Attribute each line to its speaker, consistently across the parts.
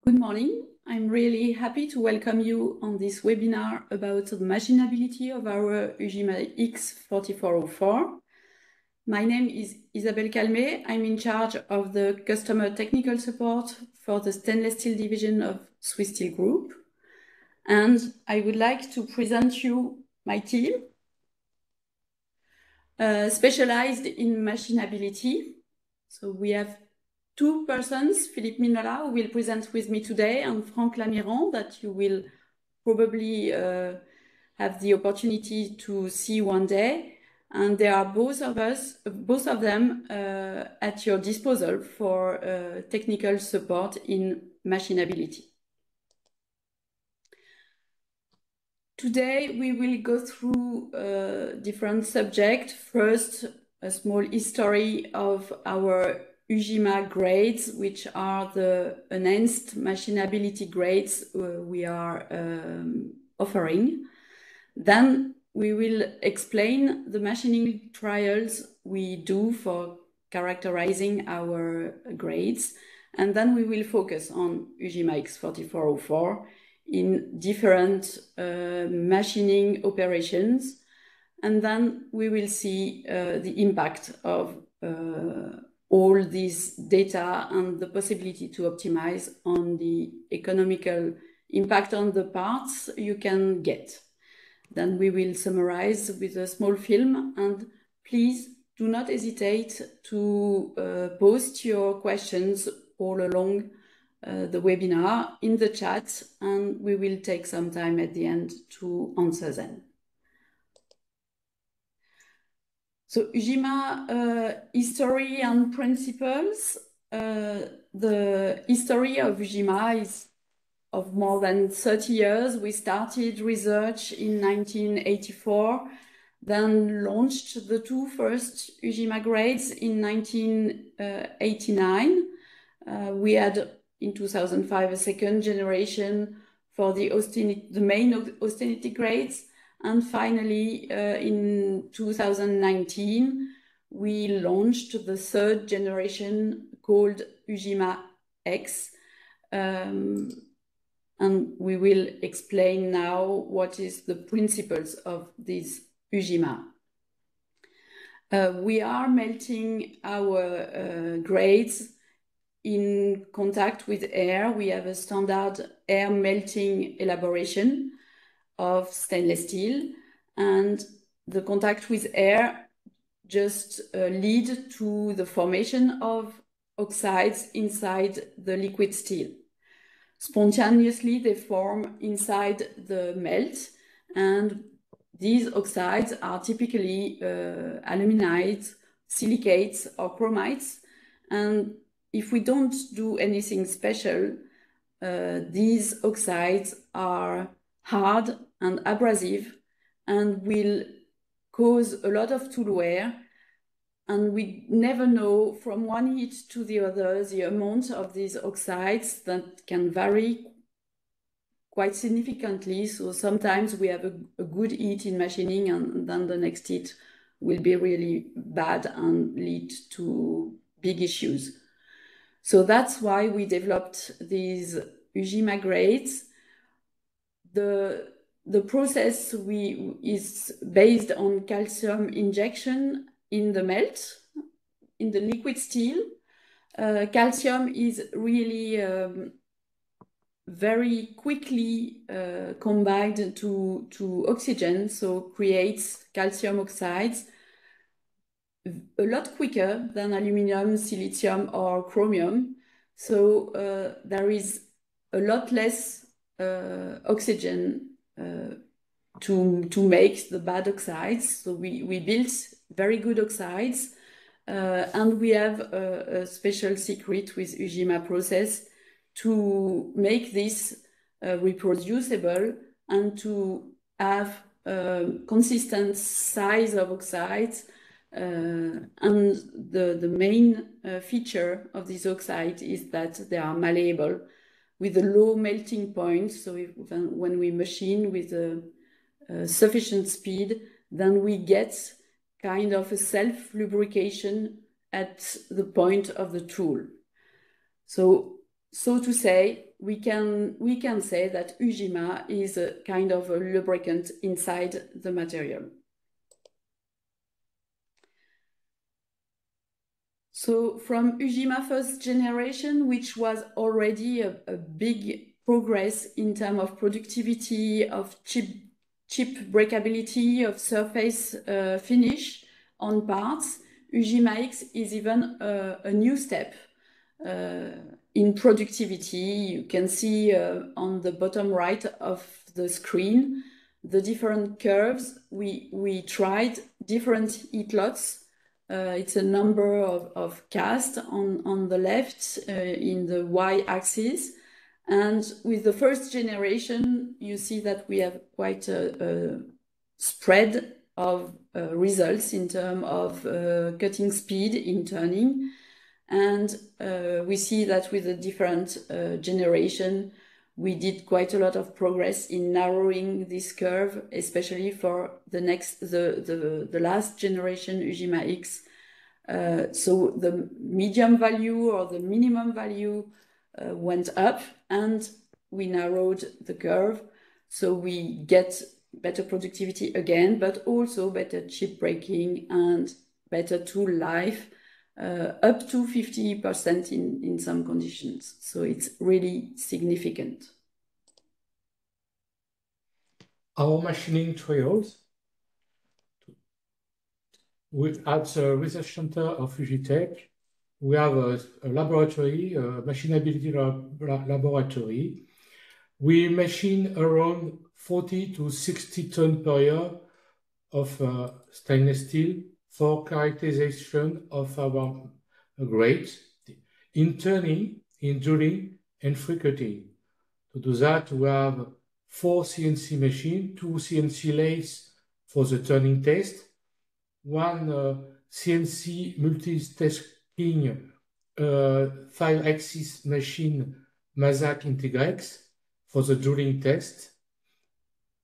Speaker 1: Good morning. I'm really happy to welcome you on this webinar about the machinability of our UGIMA X 4404. My name is Isabelle Calmet. I'm in charge of the customer technical support for the stainless steel division of Swiss Steel Group. And I would like to present you my team, specialized in machinability. So we have two persons, Philippe Minola, who will present with me today, and Franck Lamiran, that you will probably have the opportunity to see one day. And they are both of them at your disposal for technical support in machinability. Today, we will go through different subjects. First, a small history of our UGIMA grades, which are the enhanced machinability grades we are offering. Then we will explain the machining trials we do for characterizing our grades. And then we will focus on UGIMA X 4404 in different machining operations. And then we will see the impact of all this data and the possibility to optimize on the economical impact on the parts you can get. Then we will summarize with a small film, and please do not hesitate to post your questions all along the webinar in the chat, and we will take some time at the end to answer them. So UGIMA history and principles. The history of UGIMA is of more than 30 years. We started research in 1984, then launched the two first UGIMA grades in 1989. We had in 2005 a second generation for the main austerity grades. And finally, in 2019, we launched the third generation called UGIMA X. And we will explain now what is the principles of this UGIMA. We are melting our grades in contact with air. We have a standard air melting elaboration of stainless steel, and the contact with air just lead to the formation of oxides inside the liquid steel. Spontaneously, they form inside the melt, and these oxides are typically aluminides, silicates, or chromites. And if we don't do anything special, these oxides are hard and abrasive and will cause a lot of tool wear. And we never know from one heat to the other the amount of these oxides that can vary quite significantly. So sometimes we have a good heat in machining, and then the next heat will be really bad and lead to big issues. So that's why we developed these UGIMA grades. The process is based on calcium injection in the melt, in the liquid steel. Calcium is really very quickly combined to oxygen, so creates calcium oxides a lot quicker than aluminum, silicium, or chromium. So there is a lot less oxygen to make the bad oxides. So we built very good oxides, and we have a special secret with UGIMA process to make this reproducible and to have consistent size of oxides. And the main feature of these oxides is that they are malleable with a low melting point. So when we machine with a sufficient speed, then we get kind of a self-lubrication at the point of the tool. So So to say, we can say that UGIMA is a kind of a lubricant inside the material. So from UGIMA first generation, which was already a big progress in terms of productivity, of chip breakability, of surface finish on parts, UGIMA X is even a new step in productivity. You can see on the bottom right of the screen the different curves. We tried different heat lots. It's a number of casts on the left in the y-axis. And with the first generation, you see that we have quite a spread of results in terms of cutting speed in turning. And we see that with the different generation, we did quite a lot of progress in narrowing this curve, especially for the last generation UGIMA X. So the medium value or the minimum value went up, and we narrowed the curve. So we get better productivity again, but also better chip breaking and better tool life, up to 50% in some conditions. So it's really significant.
Speaker 2: Our machining trials at the research center of UGTech, we have a laboratory, a machinability laboratory. We machine around 40 to 60 tons per year of stainless steel for characterization of our grades in turning, in drilling, and free cutting. To do that, we have 4 CNC machines, 2 CNC lathes for the turning test, 1 CNC multitasking 5-axis machine Mazak Integrex for the drilling test,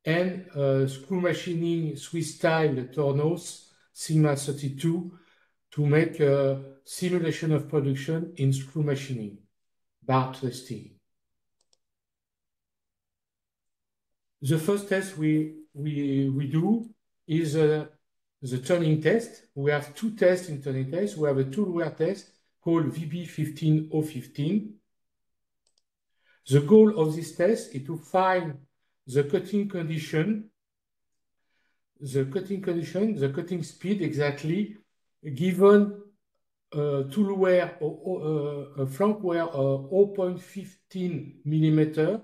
Speaker 2: and screw machining Swiss style Tornos Sigma 32 to make a simulation of production in screw machining, bar testing. The first test we do is the turning test. We have 2 tests in turning test. We have a tool wear test called VB15015. The goal of this test is to find the cutting condition, the cutting speed exactly, given tool wear or a flank wear of 0.15 millimeter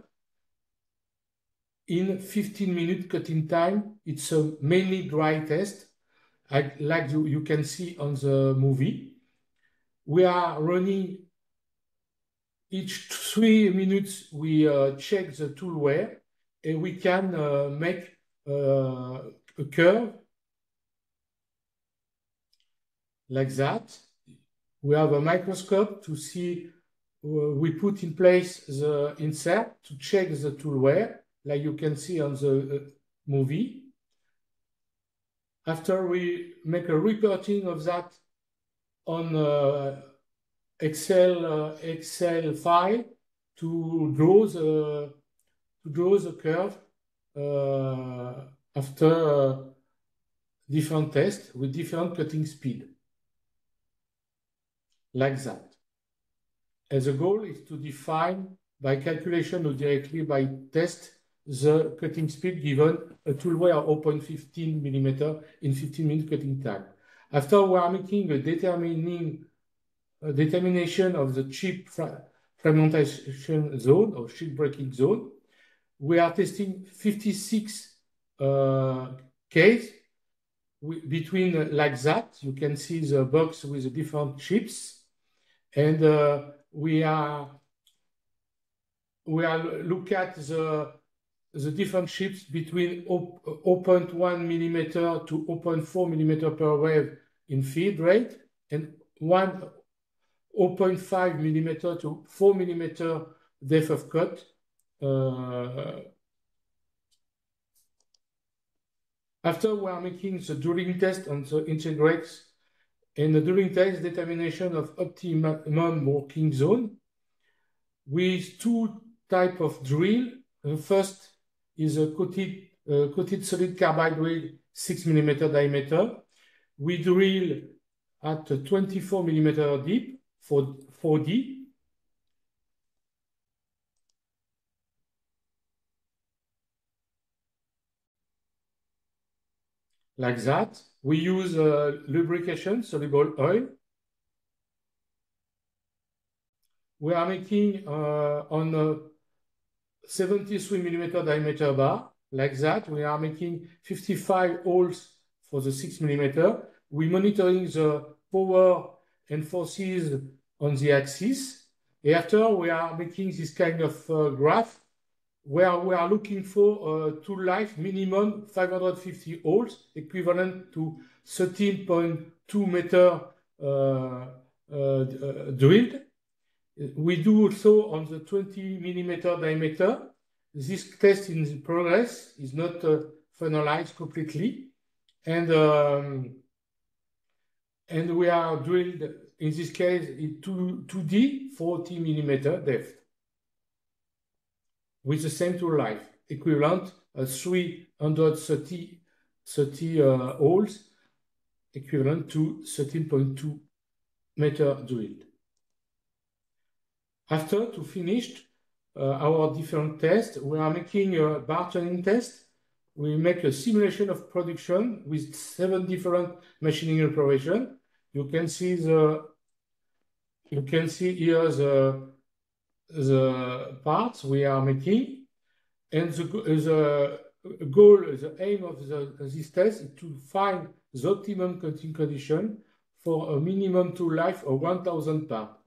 Speaker 2: in 15-minute cutting time. It's a mainly dry test, like you can see on the movie. We are running each 3 minutes. We check the tool wear, and we can make a curve like that. We have a microscope to see. We put in place the insert to check the tool wear, like you can see on the movie. After we make a reporting of that on Excel file to draw the curve after different tests with different cutting speed, like that. And the goal is to define by calculation or directly by test the cutting speed given a tool wear of 0.15 millimeter in 15-minute cutting time. After we are making a determination of the chip fragmentation zone or chip breaking zone, we are testing 56 cases between like that. You can see the box with the different chips, and we are look at the different chips between 0.1 millimeter to 0.4 millimeter per wave in feed rate, and 0.5 millimeter to 4 millimeter depth of cut. After we are making the drilling test on the Integrex, and the drilling test determination of optimum working zone, with two types of drill. The first is a coated solid carbide drill, 6 mm diameter. We drill at 24 mm deep for 4D. Like that. We use lubrication, soluble oil. We are making on a 73 mm diameter bar, like that. We are making 55 holes for the 6 mm. We monitoring the power and forces on the axis. After, we are making this kind of graph where we are looking for tool life minimum 550 holes, equivalent to 13.2 meter drilled. We do also on the 20 mm diameter. This test in progress is not finalized completely. And we are drilled, in this case, in 2D, 40 mm depth, with the same tool life, equivalent 330 holes, equivalent to 13.2 meter drilled. After to finish our different tests, we are making a bar turning test. We make a simulation of production with 7 different machining operations. You can see here the parts we are making, and the goal, the aim of this test is to find the optimum cutting condition for a minimum tool life of 1,000 parts.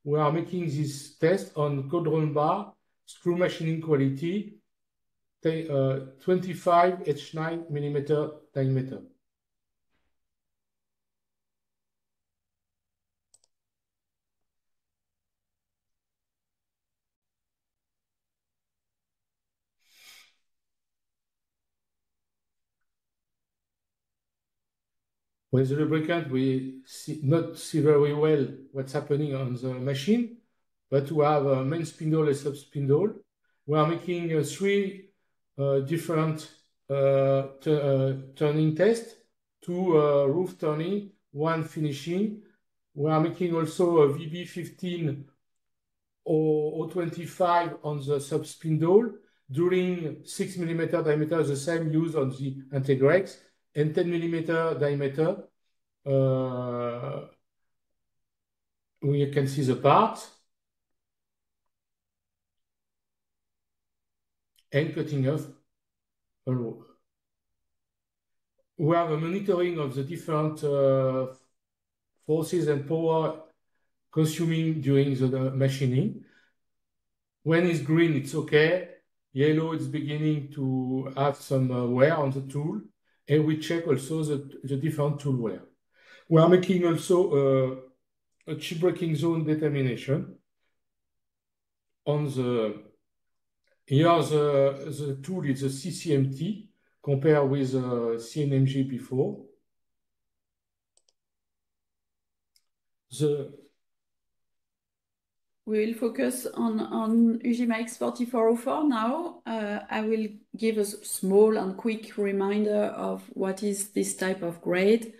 Speaker 2: We are making this test on cauldron bar, screw machining quality, 25 H9 mm diameter. With the lubricant, we not see very well what's happening on the machine, but we have a main spindle and sub spindle. We are making 3 different turning tests, 2 roof turning, 1 finishing. We are making also a VB15 or 025 on the sub spindle, during 6 mm diameter, the same used on the Integrex, and 10 mm diameter. We can see the part and cutting off. We have a monitoring of the different forces and power consuming during the machining. When it's green, it's okay. Yellow, it's beginning to have some wear on the tool. And we check also the different tool wear. We are making also a chip breaking zone determination. On here the tool is a CCMT compared with CNMG before.
Speaker 1: We will focus on UGIMA X 4404 now. I will give a small and quick reminder of what is this type of grade.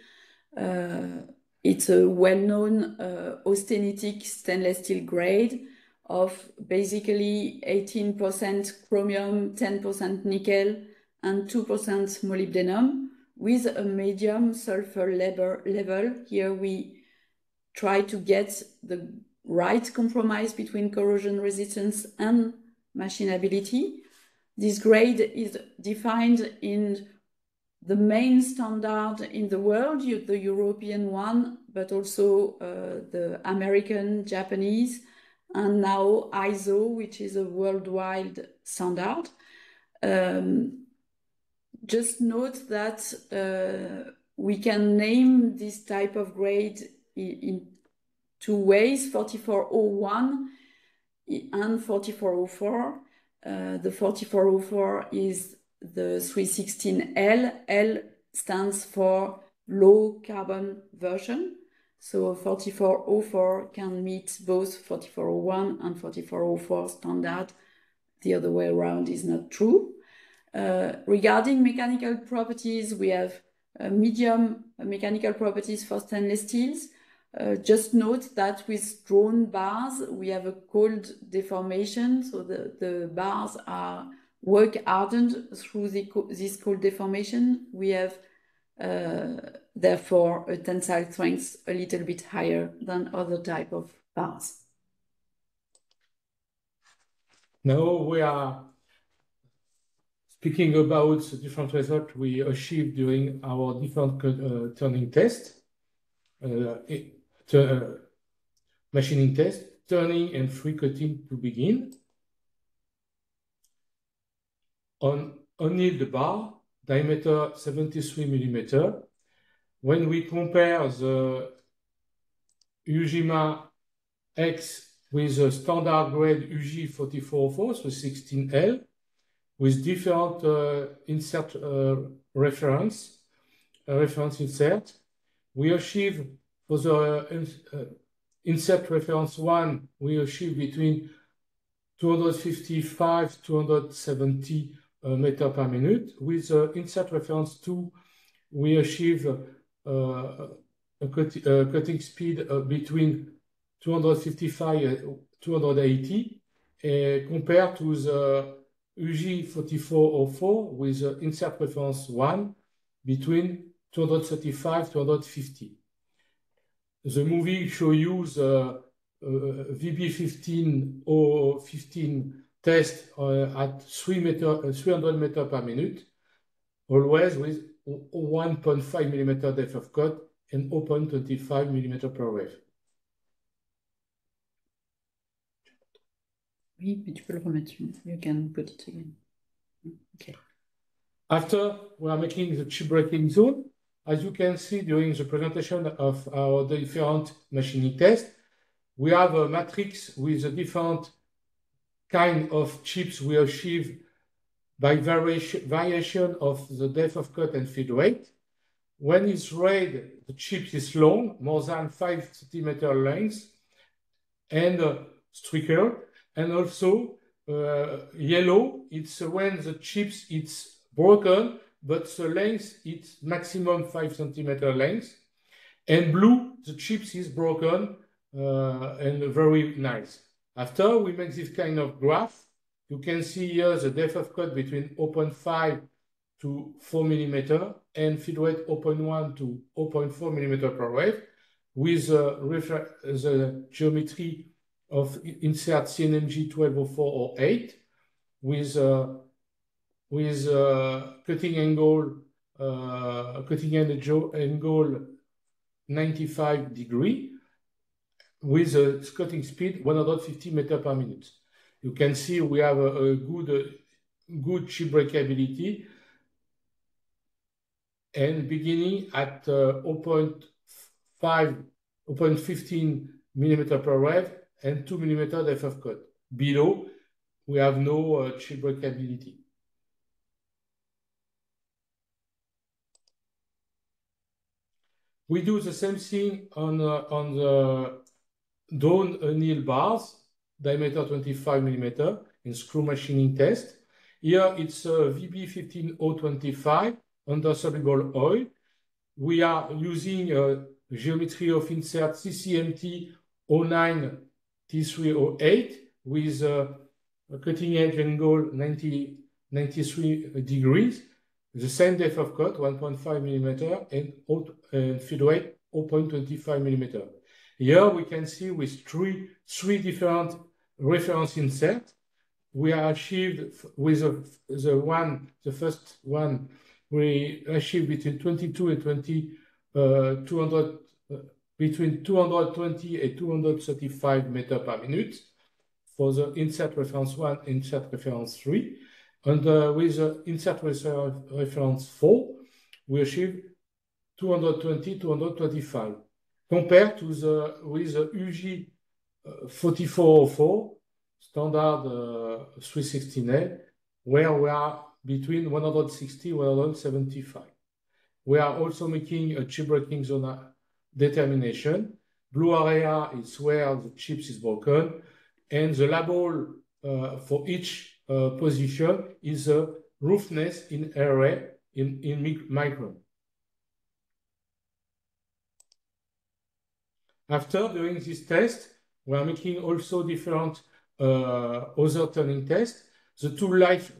Speaker 1: It's a well-known austenitic stainless steel grade of basically 18% chromium, 10% nickel, and 2% molybdenum with a medium sulfur level. Here we try to get the right compromise between corrosion resistance and machinability. This grade is defined in the main standard in the world, the European one, but also the American, Japanese, and now ISO, which is a worldwide standard. Just note that we can name this type of grade in 2 ways, 4401 and 4404. The 4404 is the 316L. L stands for low carbon version. So 4404 can meet both 4401 and 4404 standard. The other way around is not true. Regarding mechanical properties, we have medium mechanical properties for stainless steels. Just note that with drawn bars, we have a cold deformation, so the bars are work hardened through this cold deformation. We have therefore a tensile strength a little bit higher than other type of bars.
Speaker 2: Now we are speaking about the different results we achieved during our different turning tests, machining test, turning and free cutting to begin. On annealed bar, diameter 73 mm. When we compare the UGIMA X with a standard grade UG 4404, so 16L, with different insert reference insert, we achieve for the insert reference 1, we achieve between 255 270 meter per minute. With insert reference 2, we achieve a cutting speed between 255 280 compared to the UG 4404 with insert reference 1 between 235 250. The movie shows you the VB15 or 15 test at 300 meter per minute, always with 1.5 millimeter depth of cut and 0.25 millimeter per wave.
Speaker 1: Oui, mais tu peux le remettre. You can put it again. Okay.
Speaker 2: After we are making the chip breaking zone, as you can see during the presentation of our different machining tests, we have a matrix with a different kind of chips we achieve by variation of the depth of cut and feed rate. When it's red, the chip is long, more than 5 centimeter length, and streaker. And also yellow, it's when the chips it's broken, but the length it's maximum 5 centimeter length. And blue, the chips is broken and very nice. After we make this kind of graph, you can see here the depth of cut between 0.5 to 4 millimeter and feed rate 0.1 to 0.4 millimeter per wave with the geometry of insert CNMG 1204 or 8 with cutting angle 95 degree with a cutting speed 150 meter per minute. You can see we have a good chip breakability and beginning at 0.15 millimeter per wave and 2 millimeter depth of cut. Below, we have no chip breakability. We do the same thing on the drawn anneal bars, diameter 25 millimeter in screw machining test. Here it's VB15025 under soluble oil. We are using geometry of insert CCMT 09 T308 with a cutting edge angle 93 degrees, the same depth of cut 1.5 millimeter and feed rate 0.25 millimeter. Here we can see with three different reference inserts, we are achieved with the first one, we achieved between 22 and 200 between 220 and 235 meter per minute for the insert reference 1, insert reference 3. And with the insert reference 4, we achieve 220, 225. Compared to with the UG 4404 standard 316L, where we are between 160 175. We are also making a chip breaking zone determination. Blue area is where the chips is broken, and the label for each position is a roughness in array in micron. After doing this test, we are making also different other turning tests. The tool life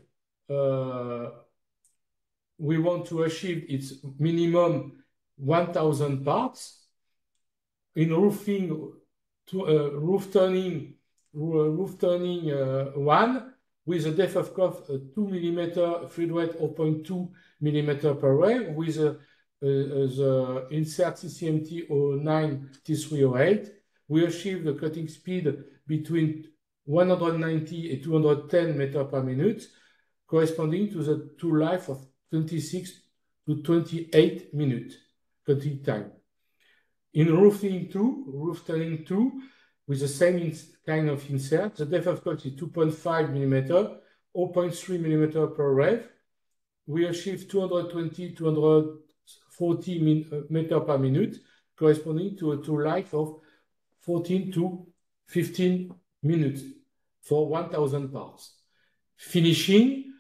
Speaker 2: we want to achieve its minimum 1,000 parts. In roofing, roof turning one with a depth of cuff 2 mm, field weight 0.2 mm per wave with the insert CCMT 09 T308. We achieve the cutting speed between 190 and 210 meters per minute, corresponding to the tool life of 26 to 28 minutes cutting time. In roof turning 2, with the same kind of insert, the depth of cut is 2.5 mm, 0.3 mm per rev. We achieve 220, 240 meters per minute, corresponding to a tool life of 14 to 15 minutes for 1,000 parts. Finishing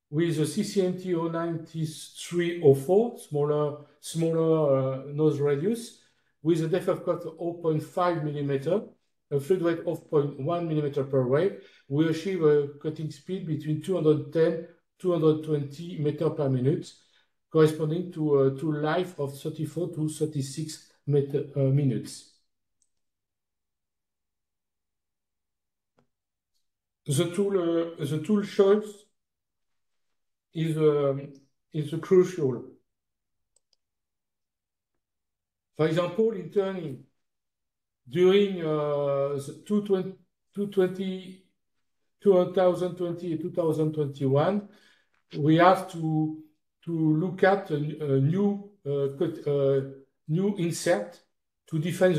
Speaker 2: with the CCMT 09T304, smaller nose radius, with a depth of cut of 0.5 mm, a fluid weight of 0.1 mm per wave, we achieve a cutting speed between 210 220 meters per minute, corresponding to a tool life of 34 to 36 minutes. The tool choice is crucial. For example, in turning, during 2020 and 2021, we have to look at a new insert to define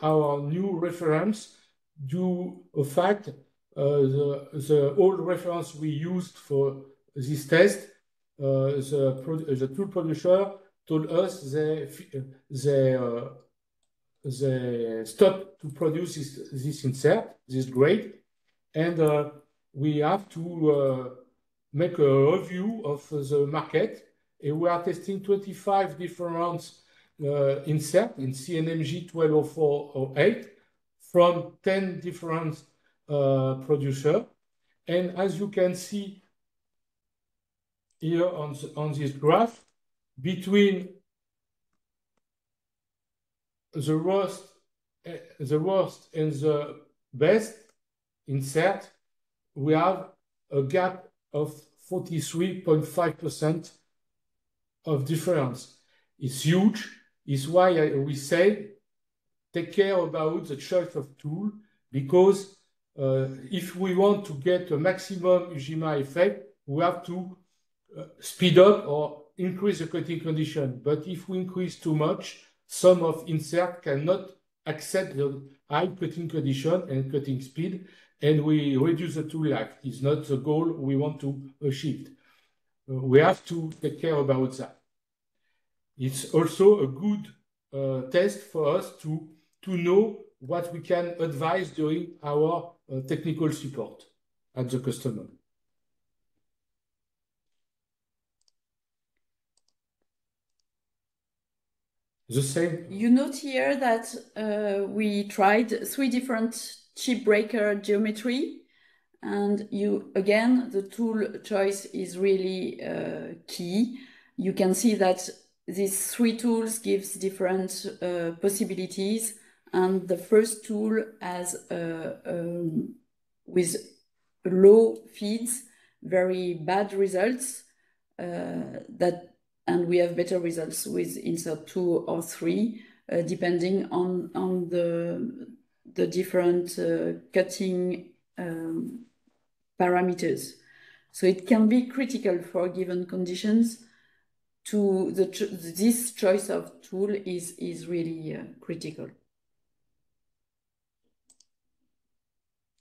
Speaker 2: our new reference due to the fact the old reference we used for this test, the tool producer told us they stopped to produce this insert, this grade, and we have to make a review of the market, and we are testing 25 different inserts in CNMG 120408 from 10 different producers. And as you can see here on this graph, between the worst and the best insert, we have a gap of 43.5% of difference. It's huge. It's why we say take care about the choice of tool, because if we want to get a maximum UGIMA effect, we have to speed up or increase the cutting condition. But if we increase too much, some of insert cannot accept the high cutting condition and cutting speed, and we reduce the tool life. It's not the goal we want to achieve. We have to take care about that. It's also a good test for us to know what we can advise during our technical support at the customer. The same.
Speaker 1: You note here that we tried 3 different chip breaker geometry, and again, the tool choice is really key. You can see that these 3 tools gives different possibilities, and the first tool has with low feeds very bad results, and we have better results with insert 2 or 3, depending on the different cutting parameters. So it can be critical for given conditions. This choice of tool is really critical.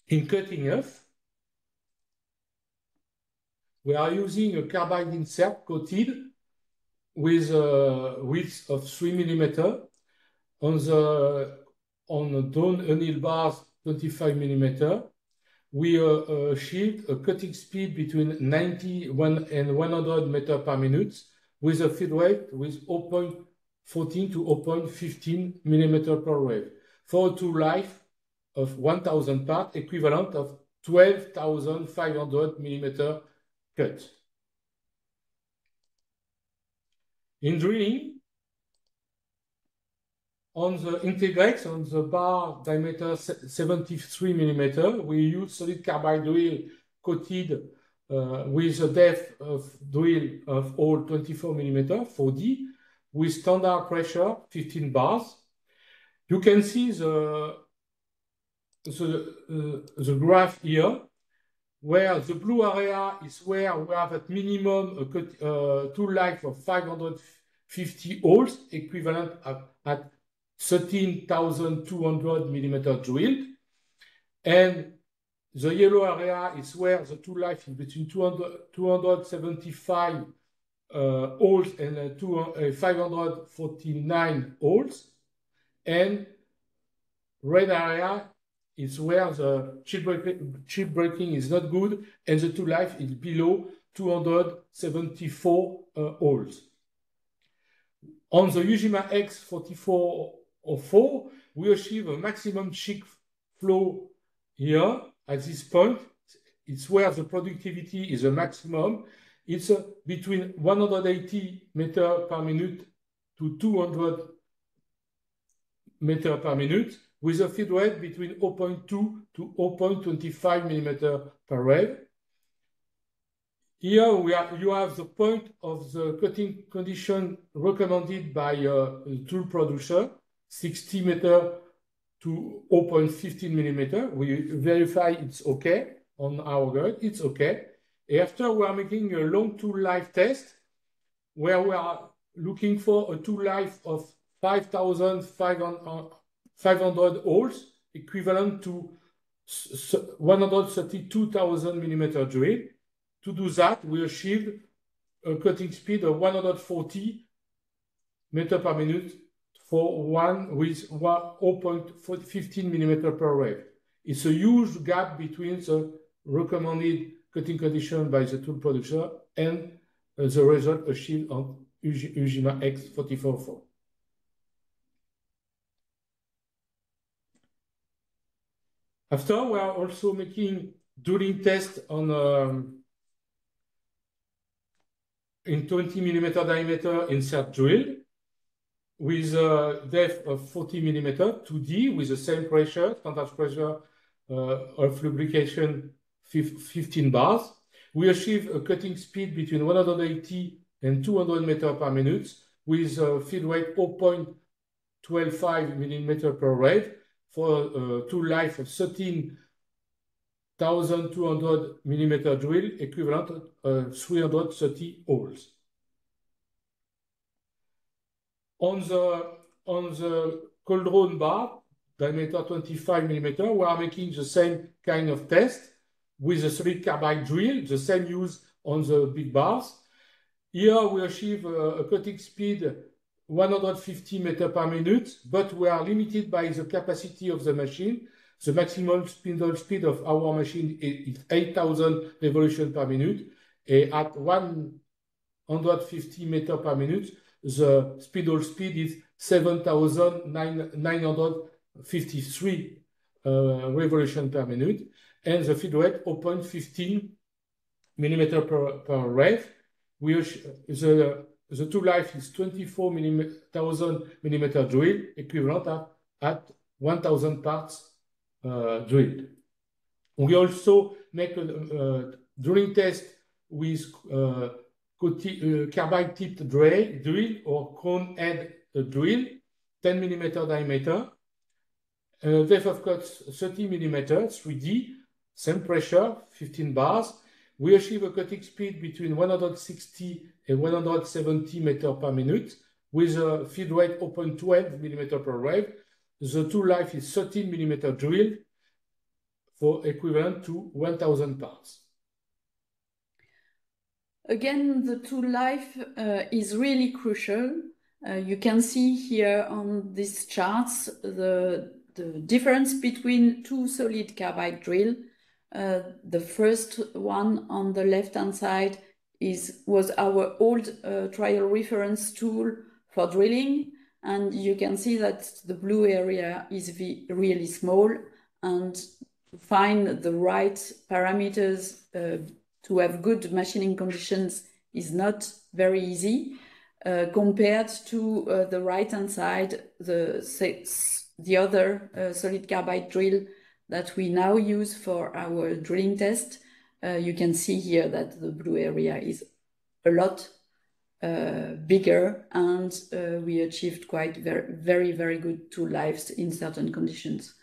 Speaker 2: In cutting off, we are using a carbide insert coated with a width of 3 mm. On the down anneal bars 25 millimeter, we achieved a cutting speed between 91 and 100 meter per minute with a feed rate with 0.14 to 0.15 millimeter per wave for a tool life of 1,000 parts, equivalent of 12,500 millimeter cut. In drilling, on the integrates, on the bar diameter 73 millimeter, we use solid carbide drill coated with a depth of drill of hole 24 millimeter 4D with standard pressure 15 bars. You can see the graph here, where the blue area is where we have at minimum a tool life of 550 holes, equivalent at 13,200 millimeter drilled. And the yellow area is where the tool life is between 275 holes and 549 holes. And red area is where the chip breaking is not good and the tool life is below 274 holes. On the UGIMA X 4404, we achieve a maximum cheek flow here at this point. It's where the productivity is the maximum. It's between 180 meter per minute to 200 meter per minute with a feed rate between 0.2 to 0.25 millimeter per wave. Here you have the point of the cutting condition recommended by the tool producer, 60 meter to 0.15 millimeter. We verify it's okay on our guide, it's okay. After we are making a long tool life test where we are looking for a tool life of 5,500 holes, equivalent to 132,000 millimeter drill. To do that, we achieved a cutting speed of 140 meter per minute for one with 0.15 millimeter per wave. It's a huge gap between the recommended cutting condition by the tool producer and the result achieved on UGIMA X 4404. After, we are also making drilling tests on in 20 millimeter diameter insert drill with a depth of 40 millimeter 2D with the same pressure, standard pressure of lubrication 15 bars. We achieve a cutting speed between 180 and 200 meter per minute with a feed rate 0.12 millimeter per wave for a tool life of 13,200 millimeter drill, equivalent 330 holes. On the cauldron bar, diameter 25 millimeter, we are making the same kind of test with a solid carbide drill, the same use on the big bars. Here we achieve a cutting speed 150 meter per minute, but we are limited by the capacity of the machine. The maximum spindle speed of our machine is 8,000 revolutions per minute. At 150 meter per minute, the spindle speed is 7,953 revolutions per minute, and the feed rate 0.15 millimeter per wave. The tool life is 24,000 millimeter drill, equivalent at 1,000 parts drilled. We also make a drilling test with carbide tipped drill or cone head drill, 10 millimeter diameter, depth of cut 30 millimeter, 3D, same pressure, 15 bars. We achieve a cutting speed between 160 and 170 meter per minute with a feed rate 0.12 millimeter per wave. The tool life is 13 millimeter drill for equivalent to 1,000 parts.
Speaker 1: Again, the tool life is really crucial. You can see here on these charts the difference between two solid carbide drill. The first one on the left-hand side was our old trial reference tool for drilling, and you can see that the blue area is really small, and to find the right parameters to have good machining conditions is not very easy. Compared to the right-hand side, the other solid carbide drill that we now use for our drilling test, you can see here that the blue area is a lot bigger, and we achieved quite very, very good tool lives in certain conditions.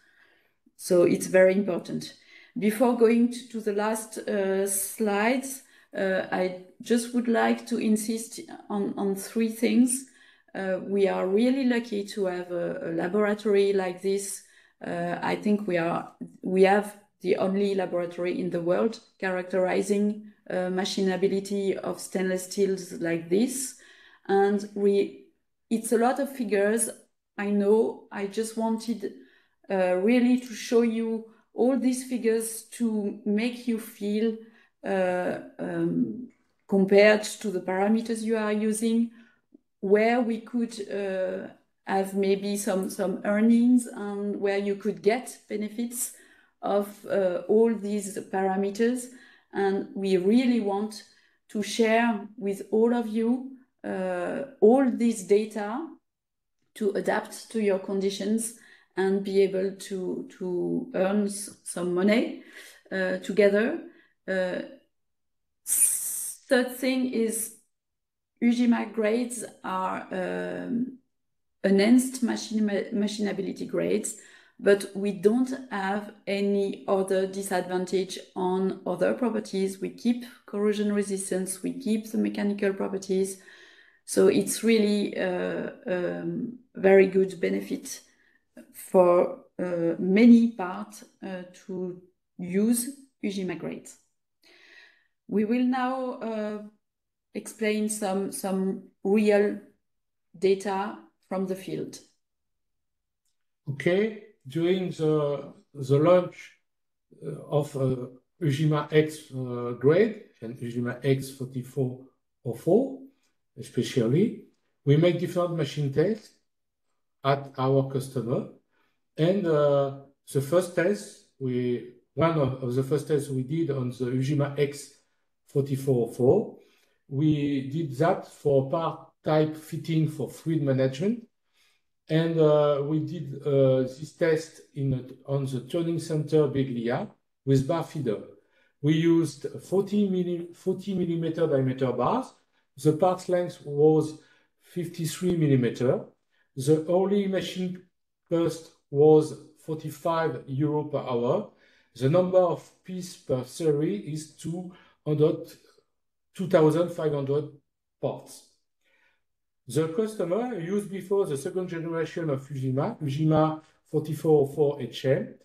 Speaker 1: So it's very important. Before going to the last slides, I just would like to insist on three things. We are really lucky to have a laboratory like this. I think we have the only laboratory in the world characterizing machinability of stainless steels like this. And it's a lot of figures. I know. I just wanted really to show you all these figures to make you feel compared to the parameters you are using, where we could have maybe some earnings and where you could get benefits of all these parameters. And we really want to share with all of you all this data to adapt to your conditions and be able to earn some money together. Third thing is UGIMA grades are enhanced machinability grades, but we don't have any other disadvantage on other properties. We keep corrosion resistance, we keep the mechanical properties. So it's really a very good benefit for many parts to use UGIMA grades. We will now explain some real data from the field.
Speaker 2: Okay, during the launch of UGIMA X grade and UGIMA X 4404 especially, we make different machine tests at our customer. And the first test, one of the first tests we did on the UGIMA X 4404, we did that for part type fitting for fluid management. And we did this test on the turning center Beglia with bar feeder. We used 40 millimeter diameter bars. The part length was 53 millimeter. The hourly machine cost was €45 per hour. The number of pieces per series is 2,500 parts. The customer used before the second generation of UGIMA 4404 HM.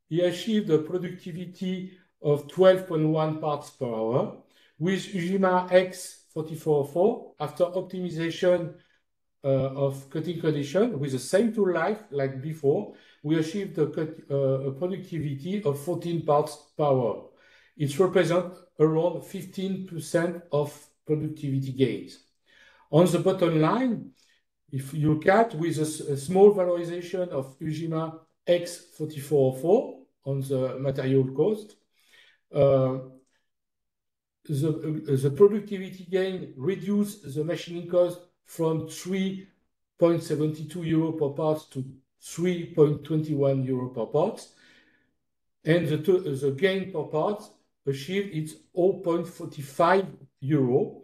Speaker 2: He achieved a productivity of 12.1 parts per hour. With UGIMA X 4404, after optimization of cutting condition with the same tool life like before, we achieved a productivity of 14 parts per hour. It represents around 15% of productivity gains. On the bottom line, if you look at with a small valorization of UGIMA X 4404 on the material cost, the productivity gain reduced the machining cost from €3.72 per part to €3.21 per part, and the gain per part achieved its €0.45,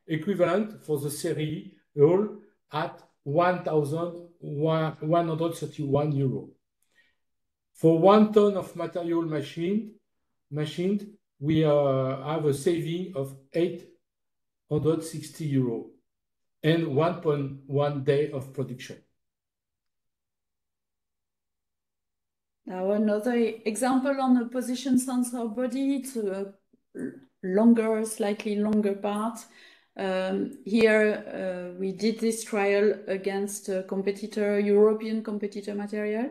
Speaker 2: equivalent for the series all at €1,131. For 1 ton of material machined, we have a saving of €860 and 1.1 day of production.
Speaker 1: Now another example on a position sensor body. It's a slightly longer part. Here we did this trial against a competitor, European competitor material,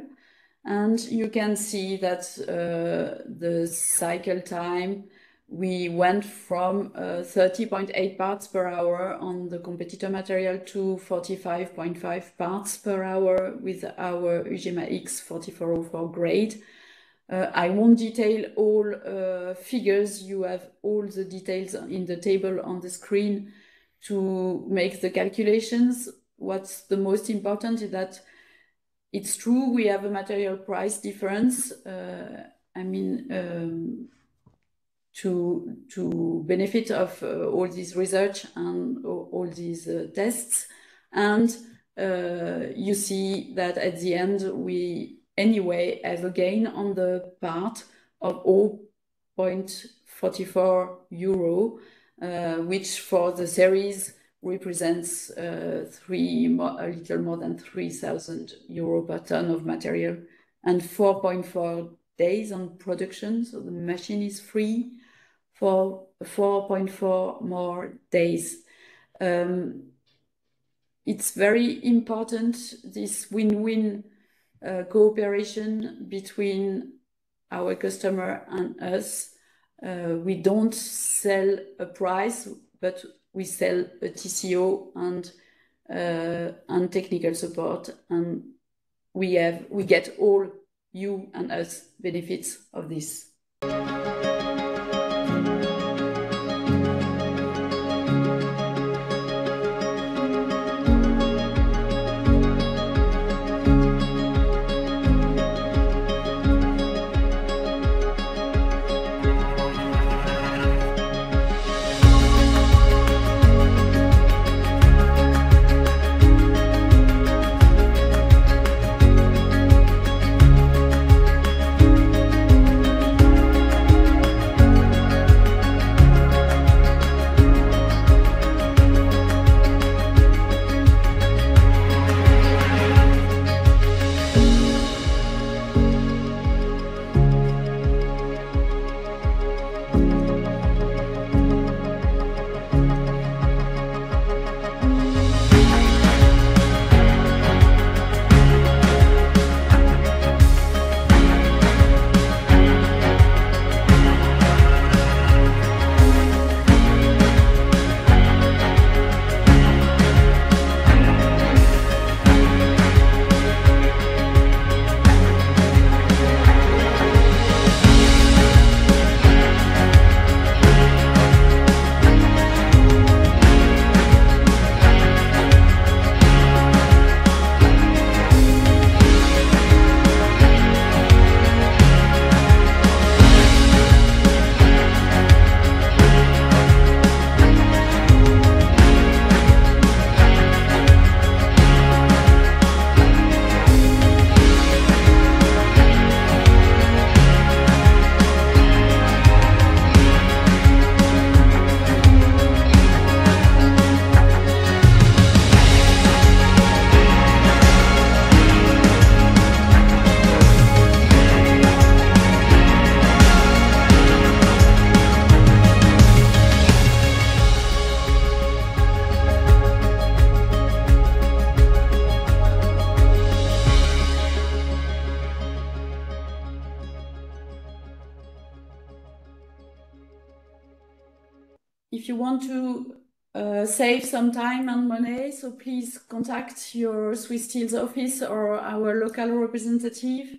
Speaker 1: and you can see that the cycle time, we went from 30.8 parts per hour on the competitor material to 45.5 parts per hour with our UGIMA X 4404 grade. I won't detail all figures. You have all the details in the table on the screen to make the calculations. What's the most important is that it's true we have a material price difference. To benefit of all this research and all these tests. And you see that at the end, we anyway have a gain on the part of 0.44 euro, which for the series represents a little more than 3,000 euro per ton of material and 4.4 days on production. So the machine is free for 4.4 more days. It's very important, this win-win cooperation between our customer and us. We don't sell a price, but we sell a TCO and technical support, and we get all you and us benefits of this. If you want to save some time and money, so please contact your Swiss Steel's office or our local representative.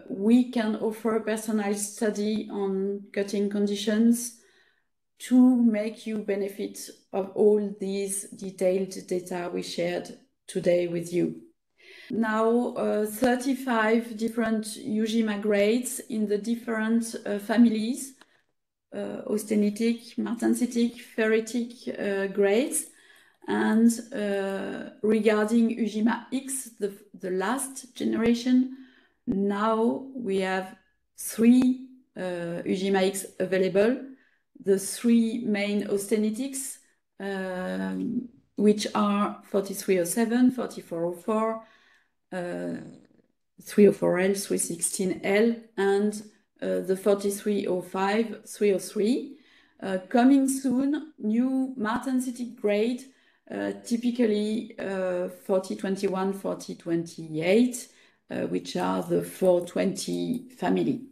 Speaker 1: We can offer personalized study on cutting conditions to make you benefit of all these detailed data we shared today with you. Now, 35 different UGIMA grades in the different families, austenitic, martensitic, ferritic grades. And regarding UGIMA X, the last generation, now we have 3 UGIMA X available. The 3 main austenitics, which are 4307, 4404, 304L, 316L, and the 4305, 303. Coming soon, new martensite grade, typically 4021, 4028, which are the 420 family.